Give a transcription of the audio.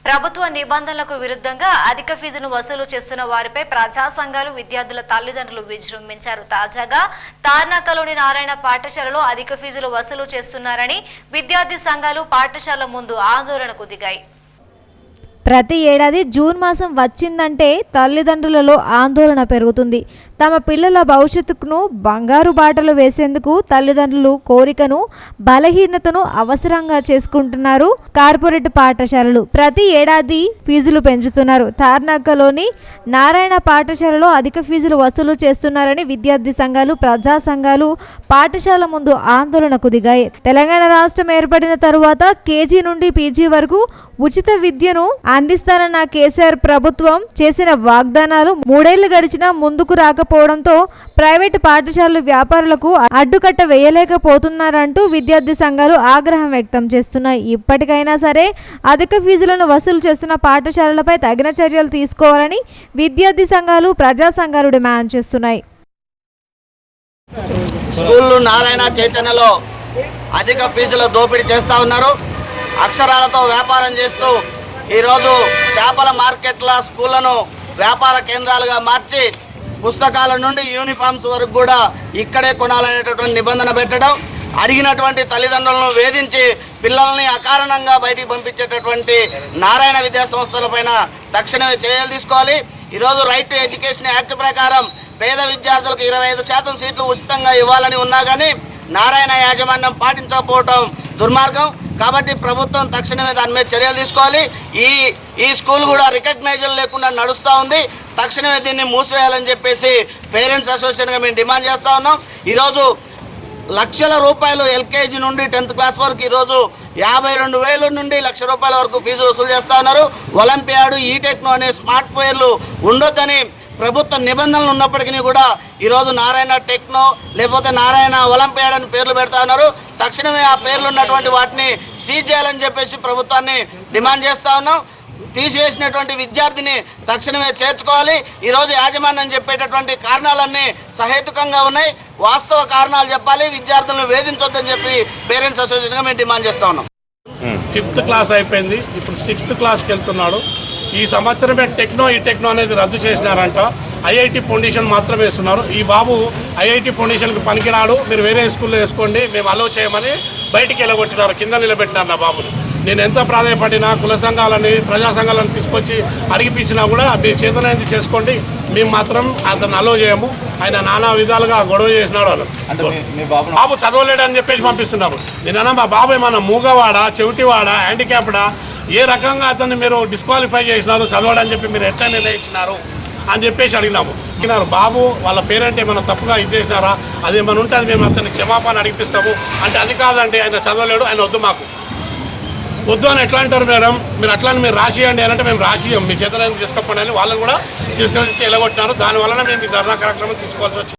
ప్రభుత్వ నిబంధనలకు విరుద్ధంగా అధిక ఫీజును వసూలు చేస్తున్న వారిపై ప్రజా సంఘాలు విద్యార్థుల తల్లిదండ్రులు విజృంభించారు. తాజాగా తార్నాకలోని నారాయణ పాఠశాలలో అధిక ఫీజులు వసూలు చేస్తున్నారని విద్యార్థి సంఘాలు పాఠశాల ముందు ఆందోళనకు దిగాయి. ప్రతి ఏడాది జూన్ మాసం వచ్చిందంటే తల్లిదండ్రులలో ఆందోళన పెరుగుతుంది. తమ పిల్లల భవిష్యత్తును బంగారు బాటలు వేసేందుకు తల్లిదండ్రులు కోరికను బలహీనతను అవసరంగా చేసుకుంటున్నారు. కార్పొరేట్ పాఠశాలలు ప్రతి ఏడాది ఫీజులు పెంచుతున్నారు. తార్నాకలోని నారాయణ పాఠశాలలో అధిక ఫీజులు వసూలు చేస్తున్నారని విద్యార్థి సంఘాలు ప్రజా సంఘాలు పాఠశాల ముందు ఆందోళనకు దిగాయి. తెలంగాణ రాష్ట్రం ఏర్పడిన తరువాత కేజీ నుండి పీజీ వరకు ఉచిత విద్యను అందిస్తానన్న కేసీఆర్ ప్రభుత్వం చేసిన వాగ్దానాలు 3 ఏళ్లు గడిచినా ముందుకు రాకపోవడంతో ప్రైవేటు పాఠశాలలు వ్యాపారులకు అడ్డుకట్ట వేయలేకపోతున్నారంటూ విద్యార్థి సంఘాలు ఆగ్రహం వ్యక్తం చేస్తున్నాయి. ఇప్పటికైనా సరే అధిక ఫీజులను వసూలు చేస్తున్న పాఠశాలలపై తగిన చర్యలు తీసుకోవాలని విద్యార్థి సంఘాలు ప్రజా సంఘాలు డిమాండ్ చేస్తున్నాయి. స్కూళ్ళు నారాయణ చైతన్యలో అధిక ఫీజుల దోపిడీ చేస్తూ ఉన్నారు. అక్షరాలతో వ్యాపారం చేస్తూ ఈరోజు చేపల మార్కెట్ల స్కూళ్లను వ్యాపార కేంద్రాలుగా మార్చి పుస్తకాల నుండి యూనిఫామ్స్ వరకు కూడా ఇక్కడే కొనాలనేటటువంటి నిబంధన పెట్టడం, అడిగినటువంటి తల్లిదండ్రులను వేధించి పిల్లల్ని అకారణంగా బయటికి పంపించేటటువంటి నారాయణ విద్యా సంస్థలపైన తక్షణమే చర్యలు తీసుకోవాలి. ఈరోజు రైట్ టు ఎడ్యుకేషన్ యాక్ట్ ప్రకారం పేద విద్యార్థులకు 25% సీట్లు ఉచితంగా ఇవ్వాలని ఉన్నా కానీ నారాయణ యాజమాన్యం పాటించకపోవటం దుర్మార్గం. కాబట్టి ప్రభుత్వం తక్షణమే దాని మీద చర్యలు తీసుకోవాలి. ఈ స్కూల్ కూడా రికగ్నైజేషన్ లేకుండా నడుస్తూ ఉంది. తక్షణమే దీన్ని మూసివేయాలని చెప్పేసి పేరెంట్స్ అసోసియేషన్గా మేము డిమాండ్ చేస్తూ ఉన్నాం. ఈరోజు లక్షల రూపాయలు ఎల్కేజీ నుండి 10th క్లాస్ వరకు ఈరోజు 52,000 నుండి ₹1,00,000 వరకు ఫీజు వసూలు చేస్తూ ఉన్నారు. ఒలింపియాడ్, ఈటెక్నో అనే స్మార్ట్ ఫేర్లు ఉండొద్దని ప్రభుత్వ నిబంధనలు ఉన్నప్పటికీ కూడా ఈరోజు నారాయణ టెక్నో లేకపోతే నారాయణ ఒలింపియాడ్ అని పేర్లు పెడతా ఉన్నారు. తక్షణమే ఆ పేర్లు ఉన్నటువంటి వాటిని సీజ్ చేయాలని చెప్పేసి ప్రభుత్వాన్ని డిమాండ్ చేస్తూ ఉన్నాం. తీసివేసినటువంటి విద్యార్థిని తక్షణమే చేర్చుకోవాలి. ఈరోజు యాజమాన్యం చెప్పేటటువంటి కారణాలన్నీ సహేతుకంగా ఉన్నాయి. వాస్తవ కారణాలు చెప్పాలి. విద్యార్థులను వేధించొద్దని చెప్పి పేరెంట్స్ అసోసియేషన్గా మేము డిమాండ్ చేస్తూ ఉన్నాం. 5th క్లాస్ అయిపోయింది, ఇప్పుడు 6th క్లాస్కి వెళ్తున్నాడు. ఈ సంవత్సరమే టెక్నో అనేది రద్దు చేసినారంట. ఐఐటి ఫౌండేషన్ మాత్రమే ఇస్తున్నారు. ఈ బాబు ఐఐటి ఫౌండేషన్కి పనికిరాడు, మీరు వేరే స్కూల్లో వేసుకోండి, మేము అలో చేయమని బయటికి వెళ్ళగొట్టినారు, కింద నిలబెట్టినారు నా బాబుని. నేను ఎంత ప్రాధాన్యపడినా కుల సంఘాలని ప్రజా సంఘాలను తీసుకొచ్చి అడిగిపించినా కూడా మీరు చేతనైంది చేసుకోండి, మేము మాత్రం అతను అలో చేయము. ఆయన నానా విధాలుగా గొడవ చేసినాడు. వాళ్ళు బాబు చదవలేడని చెప్పేసి పంపిస్తున్నారు. నేనన్నా మా బాబు ఏమన్నా మూగవాడా, చెవిటివాడా, హ్యాండిక్యాప్డా, ఏ రకంగా అతన్ని మీరు డిస్క్వాలిఫై చేసినారు చదవడని చెప్పి మీరు ఎట్లా నిర్ణయించినారు అని చెప్పేసి అడిగినాము. బాబు వాళ్ళ పేరెంట్ ఏమైనా తప్పుగా ఇచ్చేసినారా, అదేమైనా ఉంటే అది మేము అతన్ని క్షమాపణ అడిగిపిస్తాము అంటే అది కాదండి, ఆయన చదవలేడు, ఆయన వద్దు, మాకు వద్దు అని ఎట్లా అంటారు మేడం, మీరు అట్లా మీరు రాసియండి అని అంటే మేము రాసియం, మీ చేతనైనా తీసుకపోండి అని వాళ్ళని కూడా తీసుకొని వెళ్ళగొట్టినారు. దానివలన మేము ఈ ధర్నా కార్యక్రమం తీసుకోవాల్సి వచ్చింది.